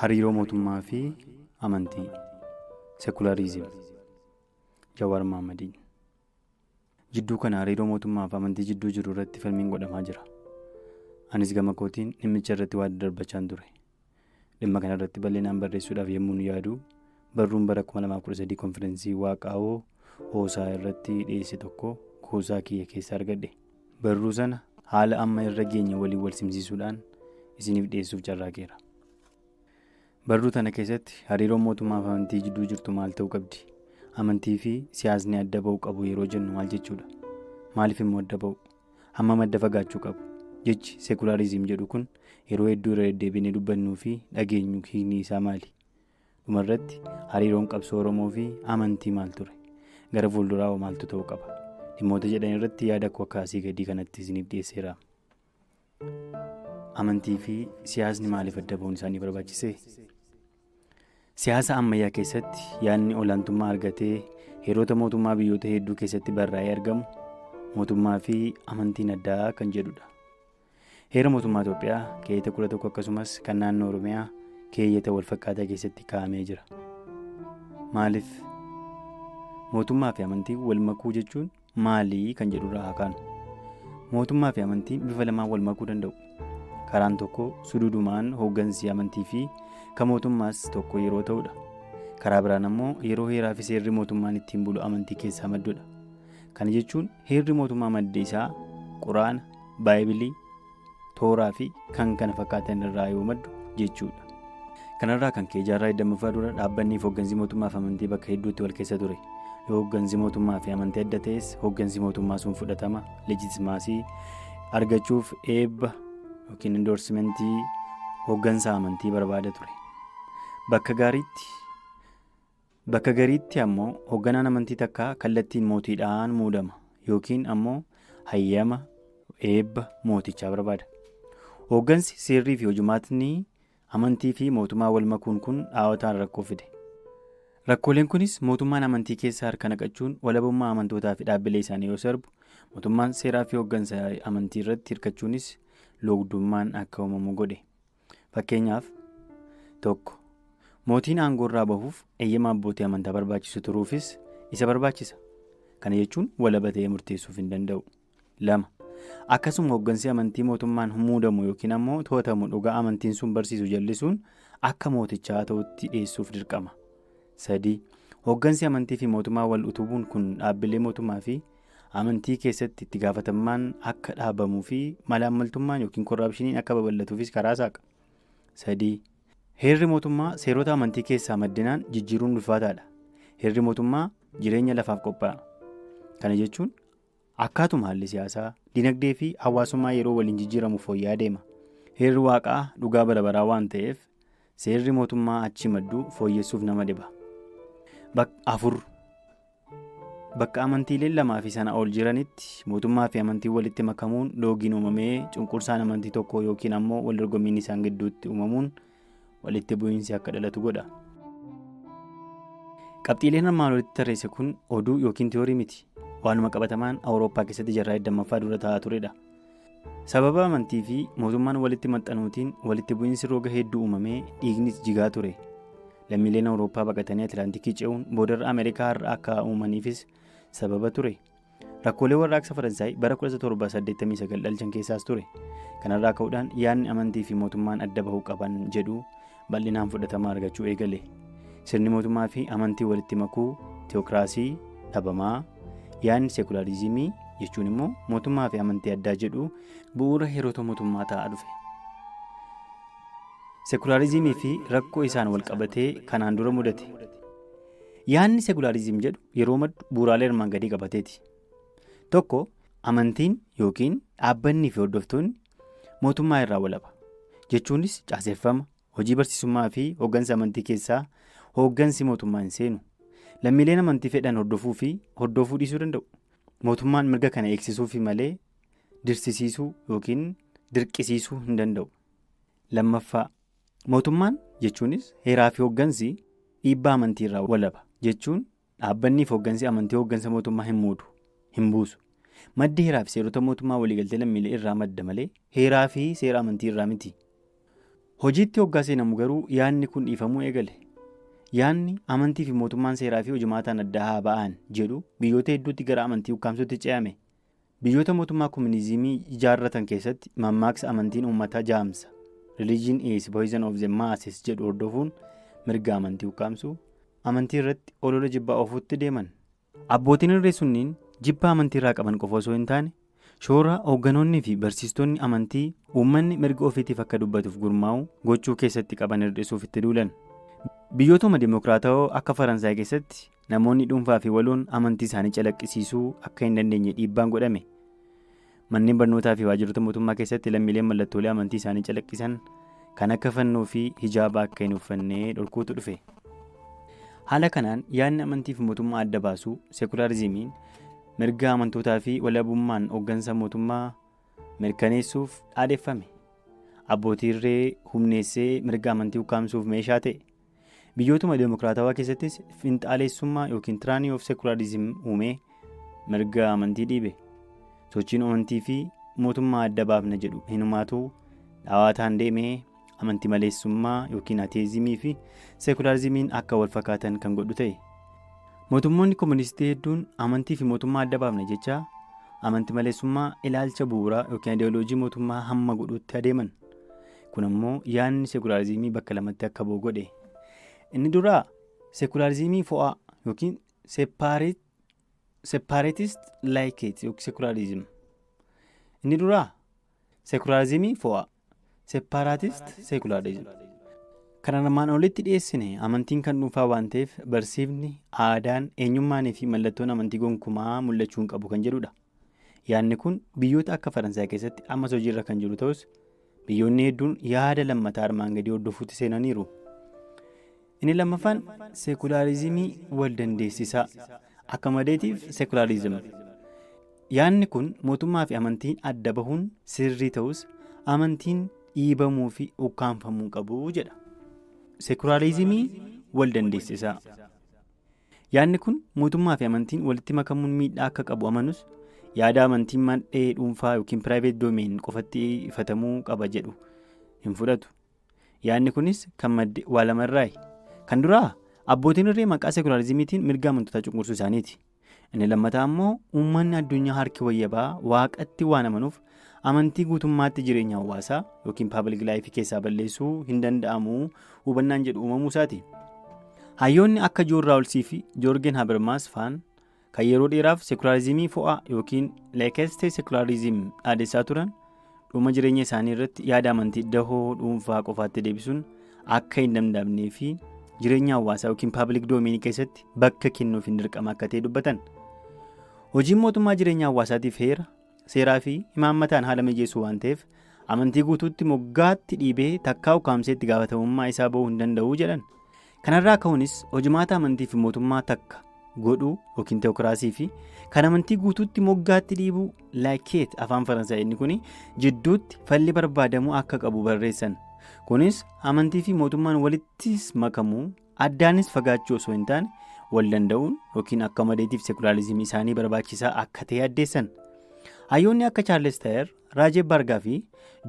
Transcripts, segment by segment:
Hariiroo mootummaa fi amantii. Sekulaariizim. Jawaar Mohaammadiin. Jidduu kana hariiroo mootummaa fi amantii jidduu jiru irratti falmiin godhamaa jira. Anis gama kootiin dhimmicha irratti waa darbachaan ture. Dhimma kana irratti bal'inaan barreessuudhaaf yemmuu yaadu barruun bara 2013 konferensii Waaqaawoo hoosaa irratti dhiyeesse tokko kuusaa kiyya keessa argadhe. Barruu sana haala amma irra geenye waliin wal simsiisuudhaan isiniif dhiyeessuuf carraaqeera. Barruu tana keessatti hariiroon mootummaa fi amantii jidduu jirtu maal ta'uu qabdi? Amantii fi siyaasni adda ba'uu qabu yeroo jennu maal jechuudha? Maaliif immoo adda ba'u? Hammam adda fagaachuu qabu? Jechi sekulaariizim jedhu kun yeroo hedduu irra deddeebinee dubbannuu fi dhageenyu hiikni isaa maali? Dhumarratti hariiroon qabsoo Oromoo fi amantii maal ture? Gara fuulduraa maaltu ta'uu qaba? Dhimmoota jedhan irratti yaada koo akkaasii gadii kanatti isiniif dhiyeesseera. Amantii fi siyaasni maaliif adda ba'uun isaanii barbaachise? Siyaasa ammayyaa keessatti yaadni olaantummaa argatee heerota mootummaa biyyoota hedduu keessatti barraa'ee argamu mootummaa fi amantiin addaa kan jedhudha. Heera mootummaa Itoophiyaa keeyyata 11 akkasumas kan naannoo Oromiyaa keeyyata walfakkaataa keessatti kaa'amee jira. Maaliif mootummaa fi amantii wal makuu jechuun maalii kan jedhurraa haa kaanu? Mootummaa fi amantiin bifa lamaan wal makuu danda'u. Karaan tokko suduudumaan hooggansi amantii fi kan mootummaas tokko yeroo ta'udha. Karaa biraan ammoo yeroo heeraa fi seerri mootummaan ittiin bulu amantii keessaa maddudha. Kana jechuun heerri mootummaa madda isaa Quraana, Baayibilii, Tooraa fi kan kana fakkaatan irraa yoo maddu jechuudha. Kanarraa kan ka'e jaarraa 20ffaa dura dhaabbanni fi hooggansi mootummaa fi amantii bakka hedduutti wal keessa ture. Yoo hooggansi mootummaa fi amantii adda ta'es hooggansi mootummaa sun fudhatama, leejitimaasii argachuuf eebba yookiin indoorsimentii hooggansa amantii barbaada ture. Bakka gariitti ammoo hoogganaan amantii takka kallattiin mootiidhaan muudama yookiin ammoo hayyama eebba mootichaa barbaada. Hooggansi seerrii fi hojumaatni amantii fi mootummaa wal makuun kun dhaawataan rakkoo fide. Rakkooleen kunis mootummaan amantii keessa harka naqachuun walabummaa amantootaa fi dhaabbilee isaanii yoo sarbu, mootummaan seeraa fi hooggansa amantii irratti hirkachuunis loogdummaan akka uumamu godhe. Fakkeenyaaf tokko mootiin aangoo irraa bahuuf eeyyama abbootii amantaa barbaachisu turuufis isa barbaachisa. Kana jechuun walabatee murteessuuf hin danda'u. 2. Akkasuma hooggansi amantii mootummaan muudamu yookiin ammoo to'atamu dhugaa amantiin sun barsiisu jallisuun akka mootichaa ta'utti dhiyeessuuf dirqama. 3. Hooggansi amantii fi mootummaa wal utubuun kun dhaabbilee mootummaa fi amantii keessatti itti gaafatamummaan akka dhaabamuu fi malaammaltummaan yookiin korraapshiniin akka babal'atuufis karaa saaqa. 3. Heerri mootummaa seerota amantii keessaa maddinaan jijjiiruun ulfaataadha. Heerri mootummaa jireenya lafaaf qophaa'a. Kana jechuun akkaatuma haalli siyaasaa, dinagdee fi hawaasummaa yeroo waliin jijjiiramu fooyya'aa deema. Heerri waaqaa dhugaa bara baraa waan ta'eef seerri mootummaa achi maddu fooyyessuuf nama dhiba. 4. Bakka amantiileen lamaa fi sana ol jiranitti mootummaa fi amantii walitti makamuun loogiin uumamee cunqursaan amantii tokko yookiin ammoo wal dorgommiin isaan gidduutti uumamuun walitti bu'iinsi akka dhalatu godha. Qabxiileen armaan olitti tarreesse kun oduu yookiin tiyoorii miti. Waanuma qabatamaan Awurooppaa keessatti jaarraa 20ffaa dura ta'aa turedha. Sababa amantii fi mootummaan walitti maxxanuutiin walitti bu'iinsi roga hedduu uumamee dhiignis jigaa ture. Lammiileen Awurooppaa baqatanii Atilaantikii ce'uun boodarra Ameerikaa har'a akka uumaniifis sababa ture. Rakkoolee warraaqsa Faransaay bara 1789 dhalchan keessaas ture. Kanarraa ka'uudhaan yaadni amantii fi mootummaan adda bahuu qaban jedhu bal'inaan fudhatama argachuu eegale. Sirni mootummaa fi amantii walitti makuu teokiraasii dhabamaa, yaadni sekulaariizimii jechuun immoo mootummaa fi amantii addaa jedhu bu'uura heerota mootummaa ta'aa dhufe. Sekulaariizimii fi rakkoo isaan wal qabatee kanaan dura mudate. Yaadni sekulaariizim jedhu yeroo maddu bu'uuraalee armaan gadii qabateeti. 1. Amantiin yookiin dhaabbanni fi hordoftoonni mootummaa irraa walaba. Jechuunis caaseffama, hojii barsiisummaa fi hooggansa amantii keessaa hooggansi mootummaa hin seenu. Lammiileen amantii fedhan hordofuu fi hordofuu dhiisuu danda'u. Mootummaan mirga kana eegsisuufi malee dirsisiisuu yookiin dirqisiisuu hin danda'u. 2. Mootummaan jechuunis heeraa fi hooggansi dhiibbaa amantii irraa walaba. Jechuun dhaabbanni fi hooggansi amantii hooggansa mootummaa hin muudu, hin buusu. Maddi heeraa fi seerota mootummaa waliigaltee lammiilee irraa madda malee heeraa fi seera amantii irraa miti. Hojiitti hoggaa seenamu garuu yaadni kun dhiifamuu eegale. Yaadni amantii fi mootummaan seeraa fi hojimaataan adda haa ba'an jedhu biyyoota hedduutti gara amantii ukkaamsuutti ce'ame. Biyyoota mootummaa koominiizimii ijaarratan keessatti mammaaksa amantiin uummataa jaamsa. Religion is poison of the masses jedhu hordofuun mirga amantii ukkaamsuu amantii irratti olola jibbaa ofuutti deeman. Abbootiin irree sunniin jibba amantii irraa qaban qofa osoo hin taane shoora hoogganoonnii fi barsiistonni amantii uummanni mirga ofiitiif akka dubbatuuf gurmaa'u gochuu keessatti qaban hir'isuuf itti duulan. Biyyootuma dimokiraatawoo akka Faransaay keessatti namoonni dhuunfaa fi waloon amantii isaanii calaqqisiisuu akka hin dandeenye dhiibbaan godhame. Manneen barnootaa fi waajjiroota mootummaa keessatti lammiileen mallattoolee amantii isaanii calaqqisan kan akka fannoo fi hijaabaa akka hin uffannee dhorkuutu dhufe. Haala kanaan yaadni amantii fi mootummaa adda baasuu seekularizimiin mirga amantootaa fi walabummaan hooggansa mootummaa mirkaneessuuf dhaadeffame. Abbootii irree humneessee mirga amantii ukkaamsuuf meeshaa ta'e. Biyyootuma dimokiraatawaa keessattis finxaaleessummaa yookiin tiraanii of seekularizim uumee mirga amantii dhiibe. Sochiin amantii fi mootummaa adda baafna jedhu hinumaatu dhawaataan deemee amantii maleessummaa yookiin ateezimii fi seekularizimiin akka wal fakkaatan kan godhu ta'e. Mootummoonni kooministii hedduun amantii fi mootummaa adda baafna jecha amantii maleessummaa ilaalcha bu'uuraa yookiin ideoloojii mootummaa hamma godhuutti adeeman. Kun ammoo yaadni seekularizimii bakka lamatti akka bu'u godhe. Inni duraa seekularizimii fo'aa yookiin separatist like it yookiin seekularizim. Inni duraa seekularizimii fo'aa separatist seekularizim. Kan armaan olitti dhiyeessine amantiin kan dhuunfaa waan ta'eef barsiifni aadaan eenyummaanii fi mallattoon amantii gonkumaa mul'achuu hin qabu kan jedhudha. Yaadni kun biyyoota akka Faransaay keessatti ammas hojiirra kan jiru ta'us biyyoonni hedduun yaada lammataa armaan gadii hordofuutti seenaniiru. Inni lammaffaan seekularizimii wal dandeessisaa akka madeetiif seekularizim. Yaadni kun mootummaa fi amantiin adda bahuun sirrii ta'us amantiin dhiibamuu fi ukkaanfamuu qabu jedha. Seekularizimii wal dandeessisaa. Yaadni kun mootummaa fi amantiin walitti makamuun miidhaa akka qabu amanus yaada amantiin mandhee dhuunfaa yookiin private domain qofatti ifatamuu qaba jedhu hin fudhatu. Yaadni kunis kan madde waa lamarraayi. Kan duraa abbootiin irree maqaa seekularizimiitiin mirga amantootaa cunqursuu isaaniiti. Inni lammataa ammoo uummanni addunyaa harki wayyabaa waaqatti waan amanuuf amantii guutummaatti jireenya hawaasaa yookiin public life keessaa balleessuu hin danda'amu hubannaan jedhu uumamuu isaati. Hayyoonni akka Joon Raawulsii fi Joorgen Habermas faan kan yeroo dheeraaf seekularizimii fo'aa yookiin leekeste seekularizim dhaadessaa turan dhuma jireenya isaanii irratti yaada amantii dahoo dhuunfaa qofaatti deebisuun akka hin danda'amnee fi jireenya hawaasaa yookiin public domain keessatti bakka kennuuf hin dirqama akka ta'e dubbatan. Hojiin mootummaa jireenya hawaasaatiif heera, seeraa fi imaammataan haala mijeessuu waan ta'eef amantii guutuutti moggaatti dhiibee takkaa ukkaamseetti gaafatamummaa isaa bahuu hin danda'u jedhan. Kanarraa ka'uunis hojimaata amantii fi mootummaa takka godhuu yookiin teokiraasii fi kan amantii guutuutti moggaatti dhiibuu laakeet afaan Faransaay inni kun jidduutti falli barbaadamuu akka qabu barreessan. Kunis amantii fi mootummaan walittis makamuu addaanis fagaachuu osoo hin taane wal danda'uun yookiin akka madeetiif seekularizimii isaanii barbaachisaa akka ta'e addeessan. Hayyoonni akka Chaarles Taayir, Raajee Bargaa fi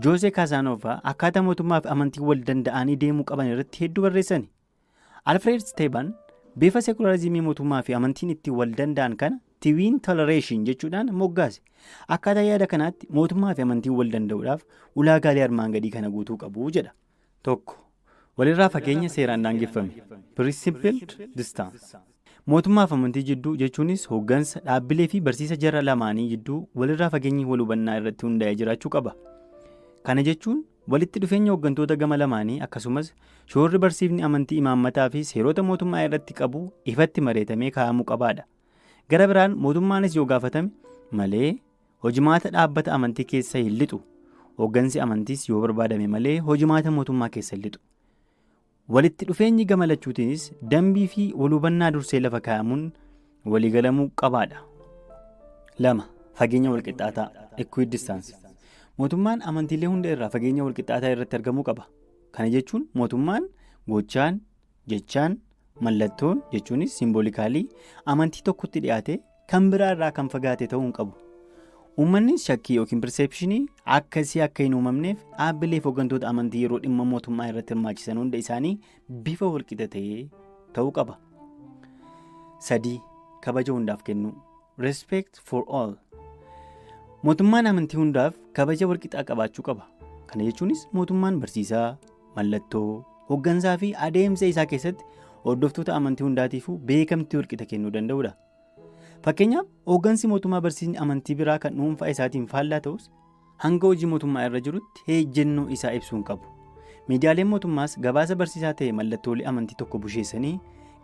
Joosee Kaasaanoofaa akkaataa mootummaa fi amantii wal danda'anii deemuu qaban irratti hedduu barreessan. Alfred Steban bifa seekularizimii mootummaa fi amantiin itti wal danda'an kana twin toleration jechuudhaan moggaase. Akkaataa yaada kanaatti mootummaa fi amantiin wal danda'uudhaaf ulaagaalee armaan gadii kana guutuu qabu jedha. 1. Walirraa fageenya seeraan daangeffame. Principled distance. Mootummaa fi amantii jidduu jechuunis hooggansa dhaabbilee fi barsiisa jara lamaanii jidduu walirraa fageenyi wal hubannaa irratti hundaa'ee jiraachuu qaba. Kana jechuun walitti dhufeenya hooggantoota gama lamaanii akkasumas shoorri barsiifni amantii imaammataa fi seerota mootummaa irratti qabu ifatti mareetamee kaa'amuu qabaadha. Gara biraan mootummaanis yoo gaafatame malee hojimaata dhaabbata amantii keessa hin lixu. Hooggansi amantiis yoo barbaadame malee hojimaata mootummaa keessa hin lixu. Walitti dhufeenyi gama lachuutiinis dambii fi wal hubannaa dursee lafa kaa'amuun waliigalamuu qabaadha. 2. Fageenya walqixxaataa equidistance. Mootummaan amantiilee hunda irraa fageenya walqixxaataa irratti argamuu qaba. Kana jechuun mootummaan gochaan, jechaan, mallattoon jechuunis simbolikaalii amantii tokkotti dhiyaate kan biraa irraa kan fagaate ta'uu hin qabu. Uummanni shakkii yookiin perseepshinii akkasii akka hin uumamneef dhaabbilee fi hooggantoota amantii yeroo dhimma mootummaa irratti hirmaachisan hunda isaanii bifa walqixa ta'ee ta'uu qaba. 3. Kabaja hundaaf kennu. Respect for all. Mootummaan amantii hundaaf kabaja walqixaa qabaachuu qaba. Kana jechuunis mootummaan barsiisaa, mallattoo, hooggansaa fi adeemsa isaa keessatti hordoftoota amantii hundaatiifuu beekamtii walqixa kennuu danda'udha. Fakkeenyaaf hooggansi mootummaa barsiisni amantii biraa kan dhuunfaa isaatiin faallaa ta'us hanga hojii mootummaa irra jirutti ejjennoo isaa ibsuu hin qabu. Miidiyaaleen mootummaas gabaasa barsiisaa ta'e mallattoolee amantii tokko busheessanii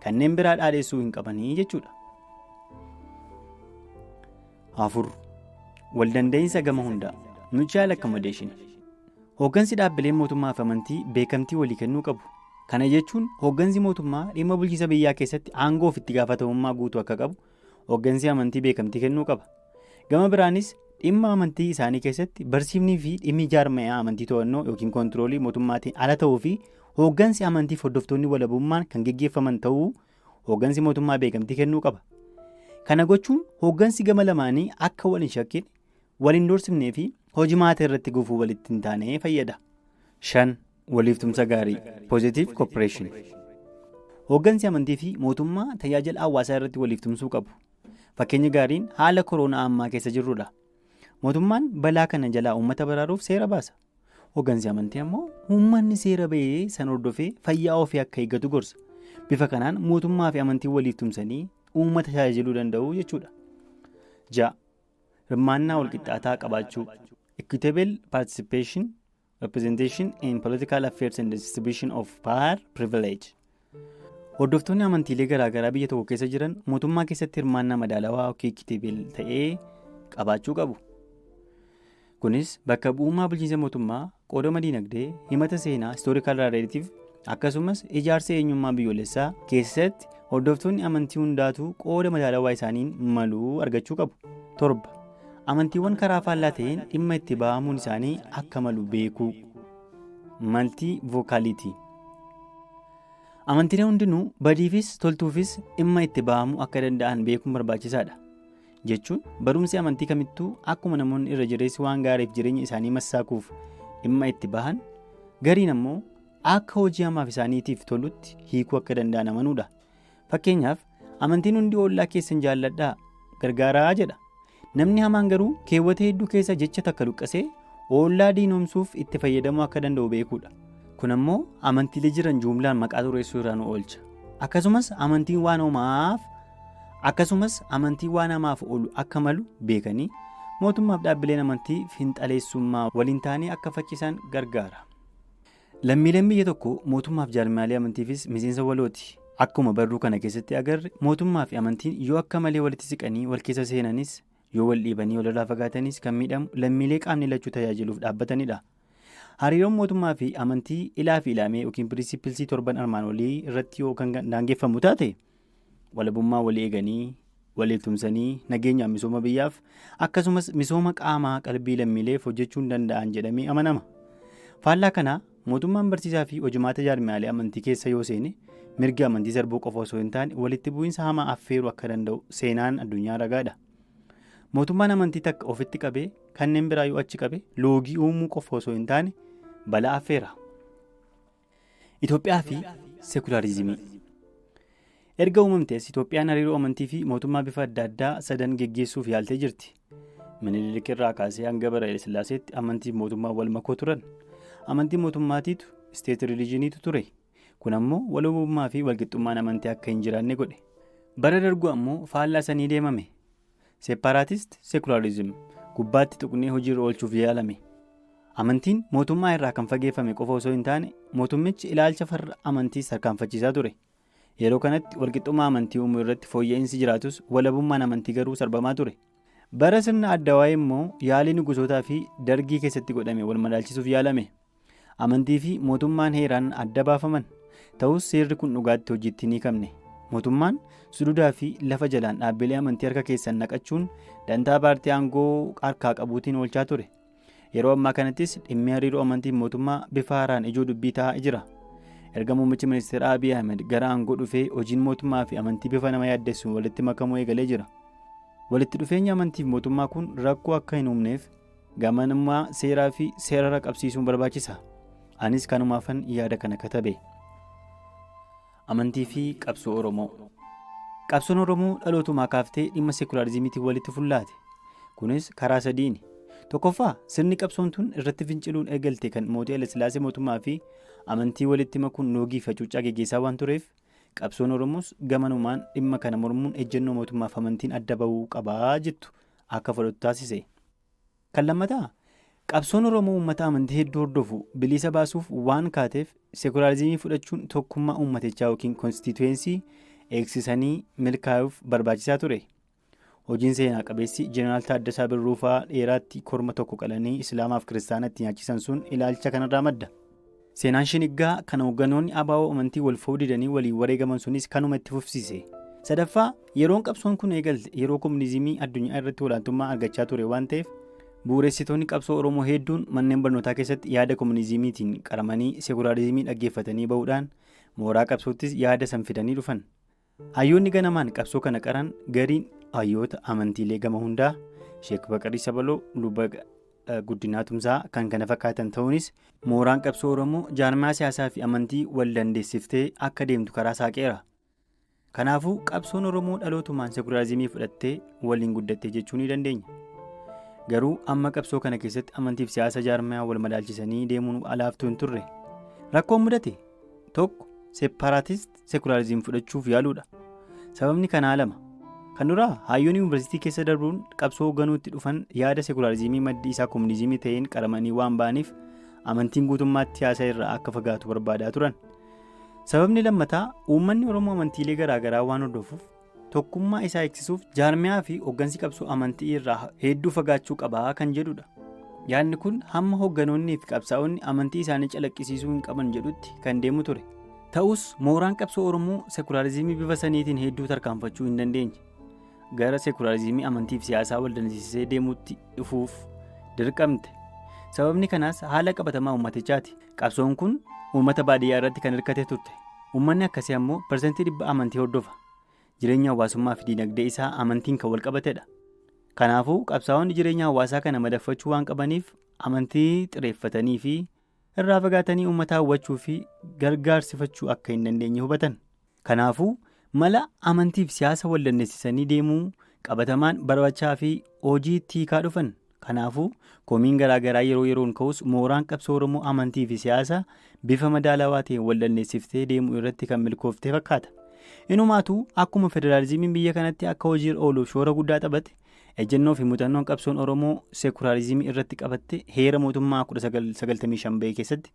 kanneen biraa dhaadheessuu hin qabanii jechuudha. 4. Waldanda'insa gama hundaa. Mutual accommodation. Hooggansi dhaabbileen mootummaa fi amantii beekamtii walii kennuu qabu. Kana jechuun hooggansi mootummaa dhimma bulchiinsa biyyaa keessatti aangoo fi itti gaafatamummaa guutuu akka qabu hooggansi amantii beekamtii kennuu qaba. Gama biraanis dhimma amantii isaanii keessatti barsiifnii fi dhimmi jaarmaya amantii to'annoo yookiin koontiroolii mootummaatiin ala ta'uu fi hooggansi amantii fi hordoftoonni walabummaan kan geggeeffaman ta'uu hooggansi mootummaa beekamtii kennuu qaba. Kana gochuun hooggansi gama lamaanii akka wal hin shakkine, wal hin doorsifnee fi hojii maatii irratti gufuu walitti hin taane fayyada. 5. Waliif tumsa gaarii. Positive cooperation. Hooggansi amantii fi mootummaa tajaajila hawaasaa irratti waliif tumsuu qabu. Fakkeenya gaariin haala koronaa ammaa keessa jirrudha. Mootummaan balaa kana jalaa uummata baraaruuf seera baasa. Hooggansi amantii ammoo uummanni seera bahee san hordofee fayyaa ofii akka eeggatu gorsa. Bifa kanaan mootummaa fi amantii waliif tumsanii uummata tajaajiluu danda'u jechuudha. 6. Hirmaannaa walqixxaataa qabaachuu. Equitable participation, representation in political affairs and distribution of power privilege. Hordoftoonni amantiilee garaagaraa biyya tokko keessa jiran mootummaa keessatti hirmaannaa madaalawaa yookiin equitable ta'ee qabaachuu qabu. Kunis bakka bu'ummaa bulchiinsa mootummaa, qoodama dinagdee, himata seenaa, historical narrative akkasumas ijaarsa eenyummaa biyyoolessaa keessatti hordoftoonni amantii hundaatuu qooda madaalawaa isaaniin maluu argachuu qabu. 7. Amantiiwwan karaa faallaa ta'een dhimma itti ba'amuun isaanii akka malu beekuu. Multi-vocality. Amantiileen hundinuu badiifis toltuufis dhimma itti ba'amuu akka danda'an beekuun barbaachisaadha. Jechuun barumsi amantii kamittuu akkuma namoonni irra jireessi waan gaariif jireenya isaanii massaakuuf dhimma itti bahan, gariin ammoo akka hojii hamaaf isaaniitiif tolutti hiikuu akka danda'an amanuudha. Fakkeenyaaf amantiin hundi ollaa keessan jaalladhaa gargaaraa jedha. Namni hamaan garuu keewwata hedduu keessa jecha takka luqqasee ollaa diinoomsuuf itti fayyadamuu akka danda'u beekuudha. Kun ammoo amantiilee jiran jumlaan maqaa xureessuu irraa nu oolcha. Akkasumas amantiin waan hamaaf oolu akka malu beekanii mootummaaf dhaabbileen amantii finxaleessummaa waliin taanii akka faccisan gargaara. Lammiileen biyya tokko mootummaaf jaarmiyaalee amantiifis miseensa walooti. Akkuma barruu kana keessatti agarre mootummaa fi amantiin yoo akka malee walitti siqanii wal keessa seenanis yoo wal dhiibanii walirraa fagaatanis kan miidhamu lammiilee qaamni lachuu tajaajiluuf dhaabbatanidha. Hariiroon mootummaa fi amantii ilaa fi ilaamee yookiin pirinsipilsii 7 armaan olii irratti yoo kan daangeffamu taate walabummaa walii eeganii, waliif tumsanii, nageenyaaf misooma biyyaaf akkasumas misooma qaamaa qalbii lammiileef hojjechuu danda'an jedhamee amanama. Faallaa kana mootummaan barsiisaa fi hojimaata jaarmiyaalee amantii keessa yoo seene mirgi amantii sarbuu qofa osoo hin taane walitti bu'iinsa hamaa affeeruu akka danda'u seenaan addunyaa ragaadha. Mootummaan amantii takka ofitti qabee kanneen biraa yoo achi qabe loogii uumuu qofa osoo hin taane balaa affeera. Itoophiyaa fi seekularizimii. Erga uumamtees Itoophiyaan hariiroo amantii fi mootummaa bifa adda addaa sadan geggeessuuf yaaltee jirti. Minilik irraa kaasee hanga bara Haile Sillaaseetti amantii fi mootummaa wal makoo turan. Amantii mootummaatiitu state religioniitu ture. Kun ammoo walabummaa fi walqixxummaan amantii akka hin jiraanne godhe. Bara dargu ammoo faallaa sanii deemame. Separatist secularism gubbaatti tuqnee hojiirra oolchuuf yaalame. Amantiin mootummaa irraa kan fageeffame qofa osoo hin taane mootummichi ilaalcha farra amantii sarkaanfachiisaa ture. Yeroo kanatti walqixxummaa amantii uumuu irratti fooyya'insi jiraatus walabummaan amantii garuu sarbamaa ture. Bara sirna addawaa'ee immoo yaalii nugusootaa fi dargii keessatti godhame wal madaalchisuuf yaalame. Amantii fi mootummaan heeraan adda baafaman. Ta'us seerri kun dhugaatti hojiitti ni qabne. Mootummaan suduudaa fi lafa jalaan dhaabbilee amantii harka keessan naqachuun dantaa paartii aangoo harkaa qabuutiin oolchaa ture. Yeroo ammaa kanattis dhimmi hariiroo amantii mootummaa bifa haaraan ijoo dubbii taa'aa jira. Erga muummichi ministeera Abiy Ahmed gara aangoo dhufee hojiin mootummaa fi amantii bifa nama yaaddessuun walitti makamuu eegalee jira. Walitti dhufeenya amantii fi mootummaa kun rakkoo akka hin uumneef gamanummaa seeraa fi seerara qabsiisuun barbaachisa. Anis kanumaafan yaada kana katabe. Amantii fi qabsoo Oromoo. Qabsoon Oromoo dhalootumaa kaaftee dhimma seekulaariizimiitiin walitti fullaate. Kunis karaa sadiini. Tokkoffaa sirni qabsoon tun irratti finciluun eegalte kan mootii Haile Sillaasee mootummaa fi amantii walitti makuun loogii fi hacuuccaa geggeessaa waan tureef qabsoon Oromoos gamanumaan dhimma kana mormuun ejjennoo mootummaaf amantiin adda bahuu qabaa jettu akka fudhatu taasise. Kan lammataa qabsoon Oromoo uummata amantii hedduu hordofu bilisa baasuuf waan kaateef seekulaariizimii fudhachuun tokkummaa uummatichaa yookiin konstituensii eegsisanii milkaa'uuf barbaachisaa ture. Hojiin seenaa qabeessi Jeneraal Taaddasaa Birruu fa'aa dheeraatti korma tokko qalanii Islaamaaf Kiristaanatti nyaachisan sun ilaalcha kanarraa madda. Seenaan shiniggaa kan hoogganoonni ABO amantii wal foodidanii waliin wareegaman sunis kanuma itti fufsiise. Sadaffaa yeroon qabsoon kun eegalte yeroo komuniizimii addunyaa irratti olaantummaa argachaa ture waan ta'eef bu'uuressitoonni qabsoo Oromoo hedduun manneen barnootaa keessatti yaada komuniizimiitiin qaramanii seekulaariizimii dhaggeeffatanii bahuudhaan mooraa qabsoottis yaada san fidanii dhufan. Hayyoonni ganamaan qabsoo kana qaran gariin hayyoota amantiilee gama hundaa Sheek Baqarii Sabaloo, Luba Guddinaa Tumsaa kan kana fakkaatan ta'uunis mooraan qabsoo Oromoo jaarmaa siyaasaa fi amantii wal dandeessiftee akka deemtu karaa saaqeera. Kanaafuu qabsoon Oromoo dhalootumaan seekulaariizimii fudhattee waliin guddattee jechuu ni dandeenya. Garuu amma qabsoo kana keessatti amantiif siyaasa jaarmaa wal madaalchisanii deemuun alaaftuu hin turre. Rakkoon mudate tokko seeparaatist seekulaariizimii fudhachuuf yaaluudha. Sababni kanaa lama. Kan duraa hayyoonni yuunivarsiitii keessa darbuun qabsoo hoogganuutti dhufan yaada seekulaariizimii maddi isaa komuniizimii ta'een qaramanii waan ba'aniif amantiin guutummaatti siyaasa irraa akka fagaatu barbaadaa turan. Sababni lammataa uummanni Oromoo amantiilee garaagaraa waan hordofuuf tokkummaa isaa eegsisuuf jaarmiyaa fi hooggansi qabsoo amantii irraa hedduu fagaachuu qabaa kan jedhudha. Yaadni kun hamma hoogganoonnii fi qabsaa'onni amantii isaanii calaqqisiisuu hin qaban jedhutti kan deemu ture. Ta'us mooraan qabsoo Oromoo seekulaariizimii bifa saniitiin hedduu tarkaanfachuu hin dandeenye. Gara seekulaariizimii amantiif siyaasaa wal dandeessisee deemuutti dhufuuf dirqamte. Sababni kanaas haala qabatamaa uummatichaati. Qabsoon kun uummata baadiyyaa irratti kan hirkate turte. Uummanni akkasii ammoo parsantii 100 amantii hordofa. Jireenya hawaasummaa fi dinagdee isaa amantiin kan wal qabatedha. Kanaafuu qabsaa'onni jireenya hawaasaa kana madaffachuu waan qabaniif amantii xireeffatanii fi irraa fagaatanii uummata hawwachuu fi gargaarsifachuu akka hin dandeenye hubatan. Kanaafuu mala amantiif siyaasa wal dandeessisanii deemuu qabatamaan barbachaa fi hojii itti hiikaa dhufan. Kanaafuu komiin garaagaraa yeroo yeroon ka'us mooraan qabsoo Oromoo amantii fi siyaasa bifa madaalawaa ta'een wal dandeessiftee deemuu irratti kan milkooftee fakkaata. Inumaatuu akkuma federaalizimiin biyya kanatti akka hojiirra ooluuf shoora guddaa taphate ejjennoo fi muuxannoon qabsoon Oromoo seekulaariizimii irratti qabatte heera mootummaa 1995 ba'e keessatti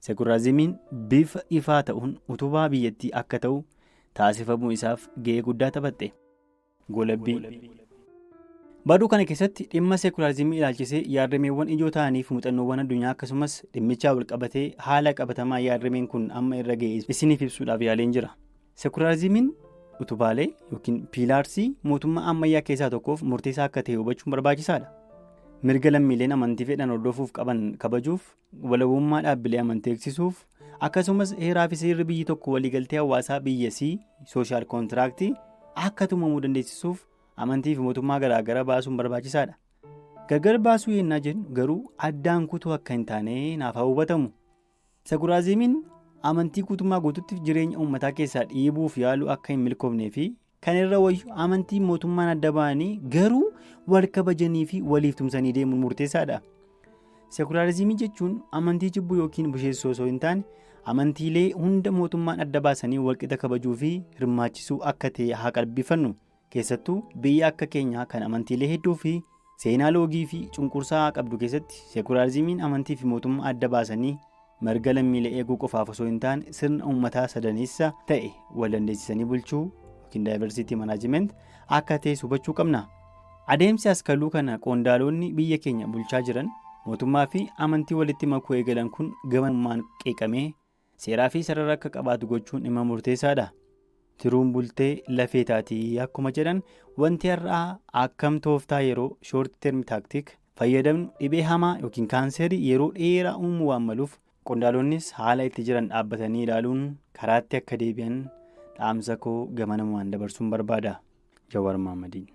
seekulaariizimiin bifa ifaa ta'uun utubaa biyyattii akka ta'u taasifamuu isaaf gahee guddaa taphatte. Golabbii baduu kana keessatti dhimma seekulaariizimii ilaalchisee yaadameewwan ijoo ta'aniif muuxannoowwan addunyaa akkasumas dhimmichaa wal qabatee haala qabatamaa yaadameen kun amma irra ga'e isiniif ibsuudhaaf yaaleen jira. Seekulaariizimiin utubaalee yookiin piilaarsii mootummaa ammayyaa keessaa tokkoof murteessaa akka ta'e hubachuun barbaachisaadha. Mirga lammiileen amantii fedhan hordofuuf qaban kabajuuf, walabummaa dhaabbilee amantii eegsisuuf, akkasumas heeraa fi seerri biyyi tokko waliigaltee hawaasaa biyyasii sooshaal kontiraaktii akka tumamuu dandeessisuuf amantii fi mootummaa garaagaraa baasuun barbaachisaadha. Gargar baasuu yennaa jennu garuu addaan kutuu akka hin taane naaf haa hubatamu. Seekulaariizimiin amantii guutummaa guutuutti jireenya uummataa keessaa dhiibuuf yaaluu akka hin milkoofnee fi kan irra wayyu amantii mootummaan adda ba'anii garuu wal kabajanii fi waliif tumsanii deemuun murteessaadha. Seekulaariizimii jechuun amantii jibbuu yookiin busheessuu osoo hin taane amantiilee hunda mootummaan adda baasanii walqixa kabajuu fi hirmaachisuu akka ta'e haa qalbifannu. Keessattuu biyya akka keenyaa kan amantiilee hedduu fi seenaa loogii fi cunqursaa qabdu keessatti seekulaariizimiin amantii fi mootummaa adda baasanii marga lammiilee eeguu qofaaf osoo hin taane sirna uummataa sadaneessa ta'e wal dandeessisanii bulchuu yookiin daayivarsiitii manaajiment akka ta'e hubachuu qabna. Adeemsi askaluu kana qondaalonni biyya keenya bulchaa jiran mootummaa fi amantii walitti makuu eegalan kun gamanummaan qeeqamee seeraa fi sarara akka qabaatu gochuun dhimma murteessaadha. Tiruun bultee lafee taatii akkuma jedhan wanti har'aa akkam tooftaa yeroo short term taaktik fayyadamnu dhibee hamaa yookiin kaanserii yeroo dheeraa uumuu waan maluuf qondaalonnis haala itti jiran dhaabbatanii ilaaluun karaatti akka deebi'an dhaamsa koo gamanamumaan dabarsuun barbaada. Jawaar Mohaammadiin.